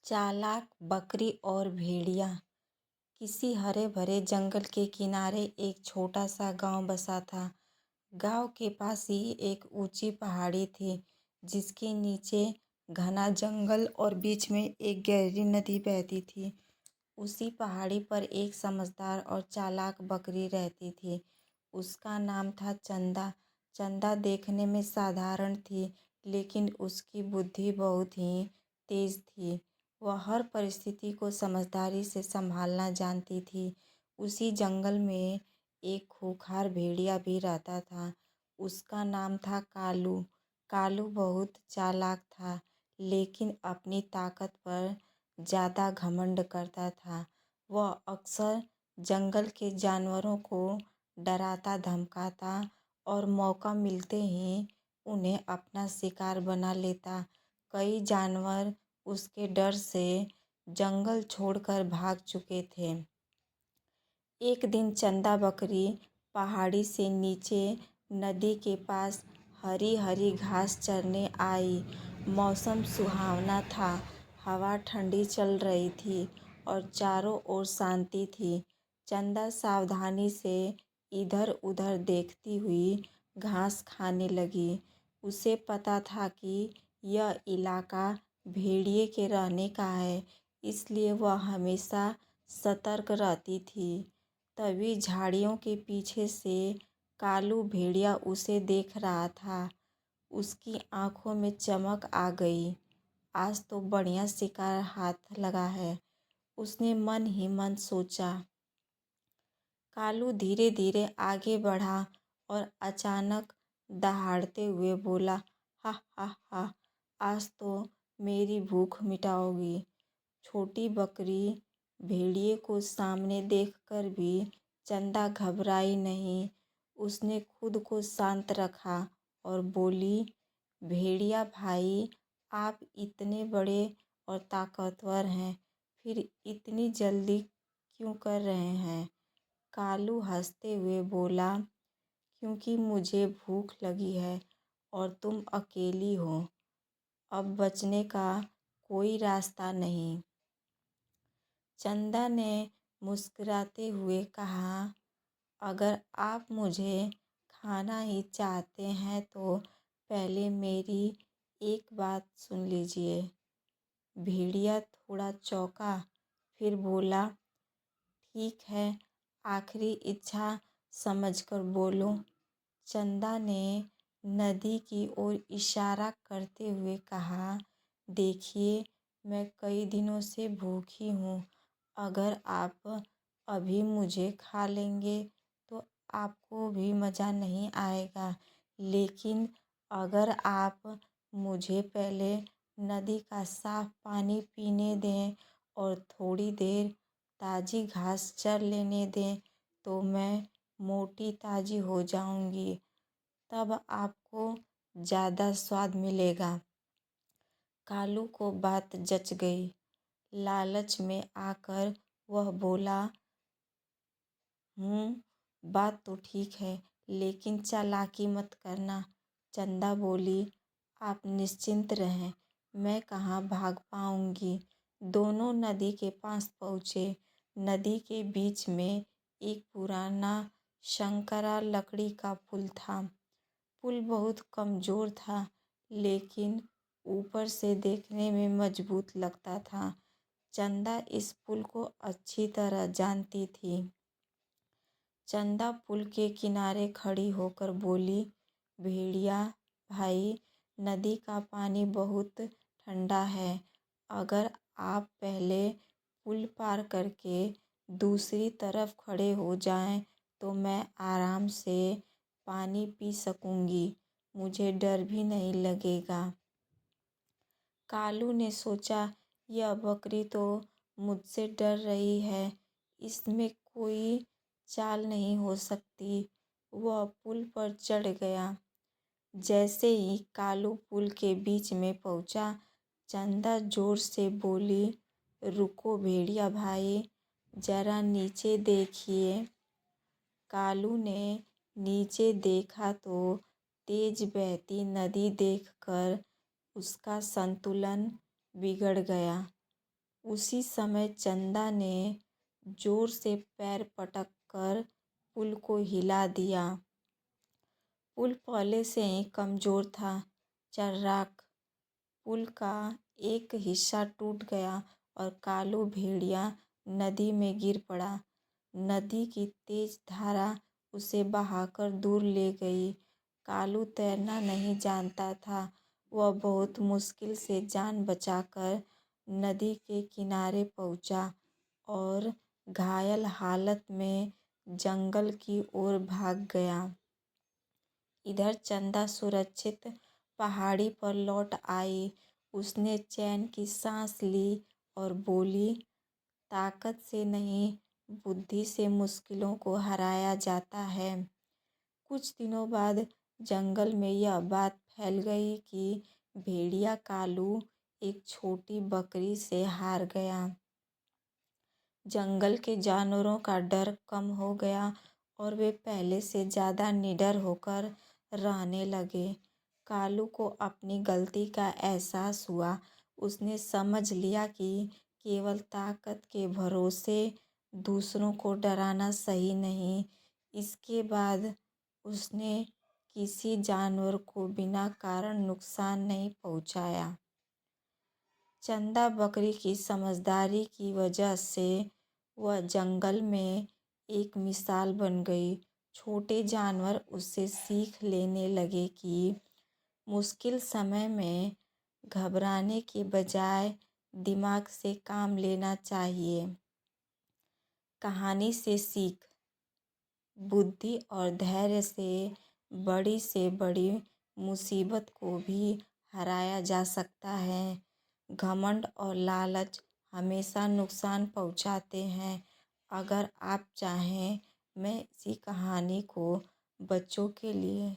चालाक बकरी और भेड़िया। किसी हरे भरे जंगल के किनारे एक छोटा सा गांव बसा था। गांव के पास ही एक ऊंची पहाड़ी थी जिसके नीचे घना जंगल और बीच में एक गहरी नदी बहती थी। उसी पहाड़ी पर एक समझदार और चालाक बकरी रहती थी। उसका नाम था चंदा। चंदा देखने में साधारण थी, लेकिन उसकी बुद्धि बहुत ही तेज थी। वह हर परिस्थिति को समझदारी से संभालना जानती थी। उसी जंगल में एक खूंखार भेड़िया भी रहता था। उसका नाम था कालू। कालू बहुत चालाक था, लेकिन अपनी ताकत पर ज़्यादा घमंड करता था। वह अक्सर जंगल के जानवरों को डराता धमकाता और मौका मिलते ही उन्हें अपना शिकार बना लेता। कई जानवर उसके डर से जंगल छोड़कर भाग चुके थे। एक दिन चंदा बकरी पहाड़ी से नीचे नदी के पास हरी हरी घास चरने आई। मौसम सुहावना था, हवा ठंडी चल रही थी और चारों ओर शांति थी। चंदा सावधानी से इधर उधर देखती हुई घास खाने लगी। उसे पता था कि यह इलाका भेड़िए के रहने का है, इसलिए वह हमेशा सतर्क रहती थी। तभी झाड़ियों के पीछे से कालू भेड़िया उसे देख रहा था। उसकी आंखों में चमक आ गई। आज तो बढ़िया शिकार हाथ लगा है, उसने मन ही मन सोचा। कालू धीरे धीरे आगे बढ़ा और अचानक दहाड़ते हुए बोला, हा हा हा, आज तो मेरी भूख मिटाओगी। छोटी बकरी भेड़िए को सामने देखकर भी चंदा घबराई नहीं। उसने खुद को शांत रखा और बोली, भेड़िया भाई, आप इतने बड़े और ताकतवर हैं, फिर इतनी जल्दी क्यों कर रहे हैं? कालू हंसते हुए बोला, क्योंकि मुझे भूख लगी है और तुम अकेली हो। अब बचने का कोई रास्ता नहीं। चंदा ने मुस्कुराते हुए कहा, अगर आप मुझे खाना ही चाहते हैं तो पहले मेरी एक बात सुन लीजिए। भेड़िया थोड़ा चौंका, फिर बोला, ठीक है, आखिरी इच्छा समझकर बोलो। चंदा ने नदी की ओर इशारा करते हुए कहा, देखिए, मैं कई दिनों से भूखी हूँ। अगर आप अभी मुझे खा लेंगे तो आपको भी मज़ा नहीं आएगा, लेकिन अगर आप मुझे पहले नदी का साफ पानी पीने दें और थोड़ी देर ताज़ी घास चर लेने दें तो मैं मोटी ताज़ी हो जाऊंगी। तब आपको ज़्यादा स्वाद मिलेगा। कालू को बात जच गई। लालच में आकर वह बोला, बात तो ठीक है, लेकिन चालाकी मत करना। चंदा बोली, आप निश्चिंत रहें, मैं कहाँ भाग पाऊंगी। दोनों नदी के पास पहुँचे। नदी के बीच में एक पुराना शंकरा लकड़ी का पुल था। पुल बहुत कमज़ोर था, लेकिन ऊपर से देखने में मजबूत लगता था। चंदा इस पुल को अच्छी तरह जानती थी। चंदा पुल के किनारे खड़ी होकर बोली, भेड़िया भाई, नदी का पानी बहुत ठंडा है। अगर आप पहले पुल पार करके दूसरी तरफ खड़े हो जाएं तो मैं आराम से पानी पी सकूंगी, मुझे डर भी नहीं लगेगा। कालू ने सोचा, यह बकरी तो मुझसे डर रही है, इसमें कोई चाल नहीं हो सकती। वह पुल पर चढ़ गया। जैसे ही कालू पुल के बीच में पहुंचा, चंदा जोर से बोली, रुको भेड़िया भाई, जरा नीचे देखिए। कालू ने नीचे देखा तो तेज बहती नदी देखकर उसका संतुलन बिगड़ गया। उसी समय चंदा ने जोर से पैर पटक कर पुल को हिला दिया। पुल पहले से ही कमजोर था। चर्राक पुल का एक हिस्सा टूट गया और कालू भेड़िया नदी में गिर पड़ा। नदी की तेज धारा उसे बहाकर दूर ले गई। कालू तैरना नहीं जानता था। वह बहुत मुश्किल से जान बचाकर नदी के किनारे पहुंचा और घायल हालत में जंगल की ओर भाग गया। इधर चंदा सुरक्षित पहाड़ी पर लौट आई। उसने चैन की सांस ली और बोली, ताकत से नहीं, बुद्धि से मुश्किलों को हराया जाता है। कुछ दिनों बाद जंगल में यह बात फैल गई कि भेड़िया कालू एक छोटी बकरी से हार गया। जंगल के जानवरों का डर कम हो गया और वे पहले से ज़्यादा निडर होकर रहने लगे। कालू को अपनी गलती का एहसास हुआ। उसने समझ लिया कि केवल ताकत के भरोसे दूसरों को डराना सही नहीं। इसके बाद उसने किसी जानवर को बिना कारण नुकसान नहीं पहुंचाया। चंदा बकरी की समझदारी की वजह से वह जंगल में एक मिसाल बन गई। छोटे जानवर उससे सीख लेने लगे कि मुश्किल समय में घबराने के बजाय दिमाग से काम लेना चाहिए। कहानी से सीख, बुद्धि और धैर्य से बड़ी मुसीबत को भी हराया जा सकता है। घमंड और लालच हमेशा नुकसान पहुंचाते हैं। अगर आप चाहें, मैं इसी कहानी को बच्चों के लिए